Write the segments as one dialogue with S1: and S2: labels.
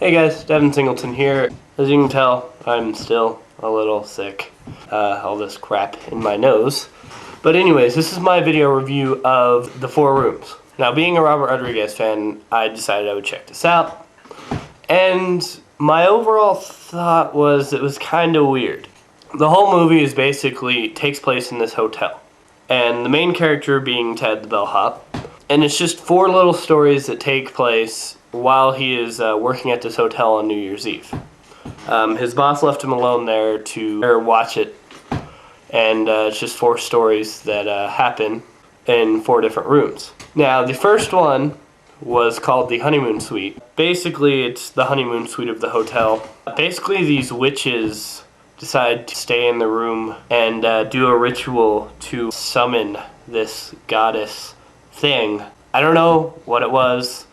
S1: Hey guys, Devin Singleton here. As you can tell, I'm still a little sick. All this crap in my nose. But anyways, this is my video review of The Four Rooms. Now, being a Robert Rodriguez fan, I decided I would check this out. And my overall thought was it was kind of weird. The whole movie takes place in this hotel. And the main character being Ted the bellhop. And it's just four little stories that take place while he is working at this hotel on New Year's Eve. His boss left him alone there to watch it, and it's just four stories that happen in four different rooms. Now, the first one was called the honeymoon suite. Basically, it's the honeymoon suite of the hotel. Basically, these witches decide to stay in the room and do a ritual to summon this goddess thing. I don't know what it was.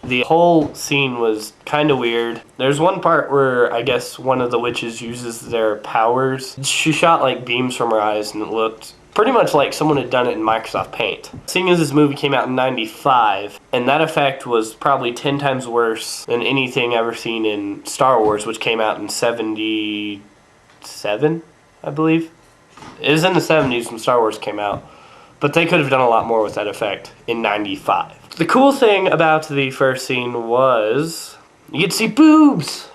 S1: The whole scene was kind of weird. There's one part where I guess one of the witches uses their powers. She shot like beams from her eyes and it looked pretty much like someone had done it in Microsoft Paint. Seeing as this movie came out in '95, and that effect was probably 10 times worse than anything ever seen in Star Wars, which came out in '77, I believe. It was in the 70s when Star Wars came out. But they could have done a lot more with that effect in '95. The cool thing about the first scene was you get to see boobs.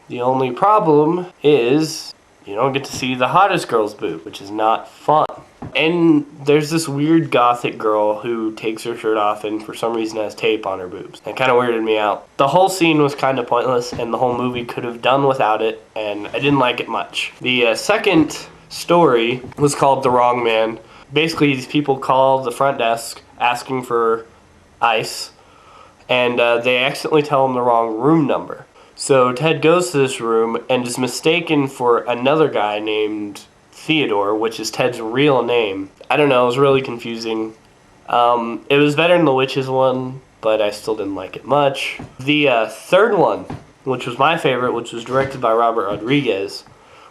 S1: The only problem is you don't get to see the hottest girl's boob, which is not fun. And there's this weird gothic girl who takes her shirt off and for some reason has tape on her boobs. It kind of weirded me out. The whole scene was kind of pointless and the whole movie could have done without it, and I didn't like it much. The second story was called The Wrong Man. Basically, these people call the front desk asking for ice, and they accidentally tell them the wrong room number. So Ted goes to this room and is mistaken for another guy named Theodore, which is Ted's real name. I don't know, it was really confusing. It was better than the witches one, but I still didn't like it much. The third one, which was my favorite, which was directed by Robert Rodriguez,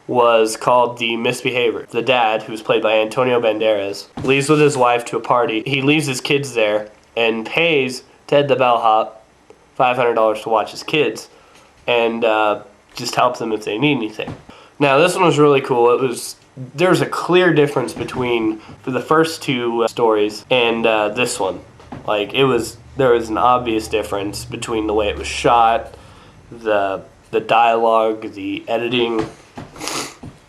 S1: was called The Misbehavior. The dad, who's played by Antonio Banderas, leaves with his wife to a party. He leaves his kids there and pays Ted the bellhop $500 to watch his kids and just help them if they need anything. Now, this one was really cool. There's a clear difference between the first two stories and this one. Like, there was an obvious difference between the way it was shot, the dialogue, the editing,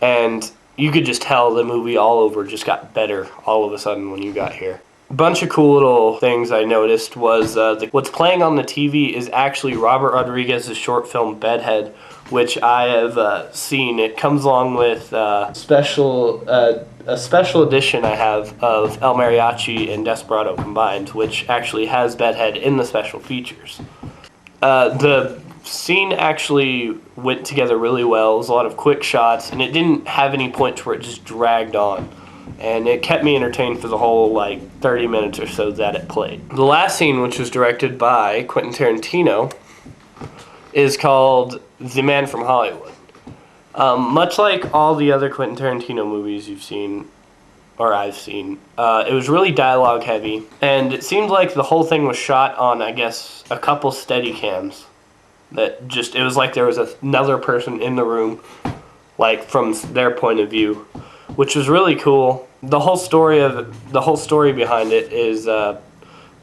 S1: and you could just tell the movie all over just got better all of a sudden when you got here. A bunch of cool little things I noticed was what's playing on the TV is actually Robert Rodriguez's short film Bedhead, which I have seen. It comes along with a special edition I have of El Mariachi and Desperado combined, which actually has Bedhead in the special features. The scene actually went together really well. It was a lot of quick shots, and it didn't have any points where it just dragged on. And it kept me entertained for the whole 30 minutes or so that it played. The last scene, which was directed by Quentin Tarantino, is called The Man from Hollywood. Much like all the other Quentin Tarantino movies you've seen, or I've seen, it was really dialogue heavy, and it seemed like the whole thing was shot on, I guess, a couple steady cams. It was like there was another person in the room, from their point of view, which was really cool. The whole story behind it is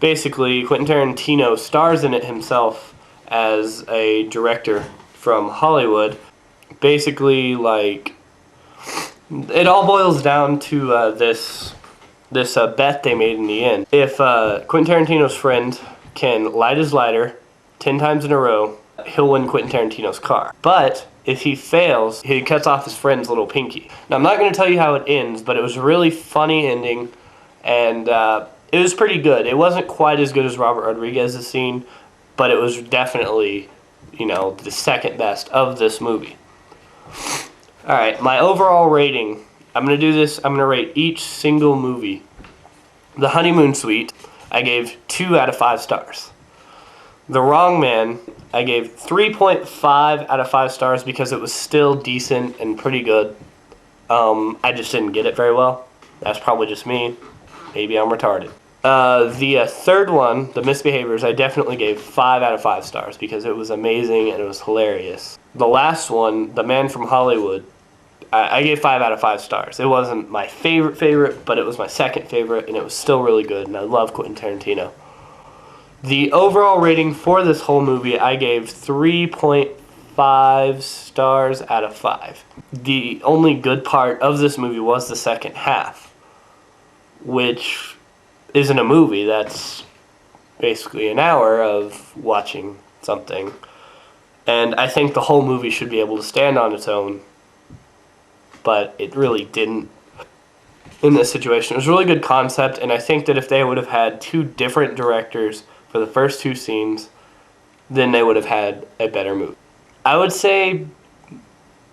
S1: basically Quentin Tarantino stars in it himself as a director from Hollywood. Basically, it all boils down to this bet they made in the end. If Quentin Tarantino's friend can light his lighter 10 times in a row, he'll win Quentin Tarantino's car. But if he fails, he cuts off his friend's little pinky. Now, I'm not going to tell you how it ends, but it was a really funny ending, and it was pretty good. It wasn't quite as good as Robert Rodriguez's scene, but it was definitely, the second best of this movie. Alright, my overall rating. I'm going to rate each single movie. The Honeymoon Suite, I gave 2 out of 5 stars. The Wrong Man, I gave 3.5 out of 5 stars because it was still decent and pretty good. I just didn't get it very well. That's probably just me. Maybe I'm retarded. The third one, The Misbehaviors, I definitely gave 5 out of 5 stars because it was amazing and it was hilarious. The last one, The Man from Hollywood, I gave 5 out of 5 stars. It wasn't my favorite, but it was my second favorite, and it was still really good, and I love Quentin Tarantino. The overall rating for this whole movie, I gave 3.5 stars out of 5. The only good part of this movie was the second half, which isn't a movie. That's basically an hour of watching something. And I think the whole movie should be able to stand on its own, but it really didn't in this situation. It was a really good concept, and I think that if they would have had 2 different directors for the first 2 scenes, then they would have had a better movie. I would say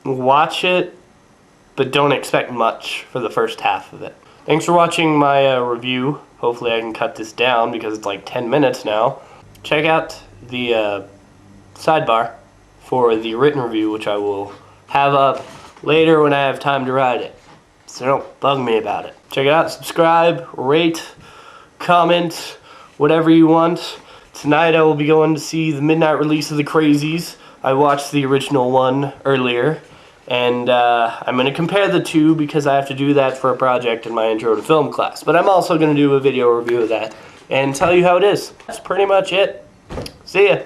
S1: watch it, but don't expect much for the first half of it. Thanks for watching my review. Hopefully I can cut this down because it's like 10 minutes now. Check out the sidebar for the written review, which I will have up later when I have time to write it. So don't bug me about it. Check it out, subscribe, rate, comment, whatever you want. Tonight I will be going to see the midnight release of The Crazies. I watched the original one earlier, and I'm going to compare the two because I have to do that for a project in my intro to film class. But I'm also going to do a video review of that and tell you how it is. That's pretty much it. See ya.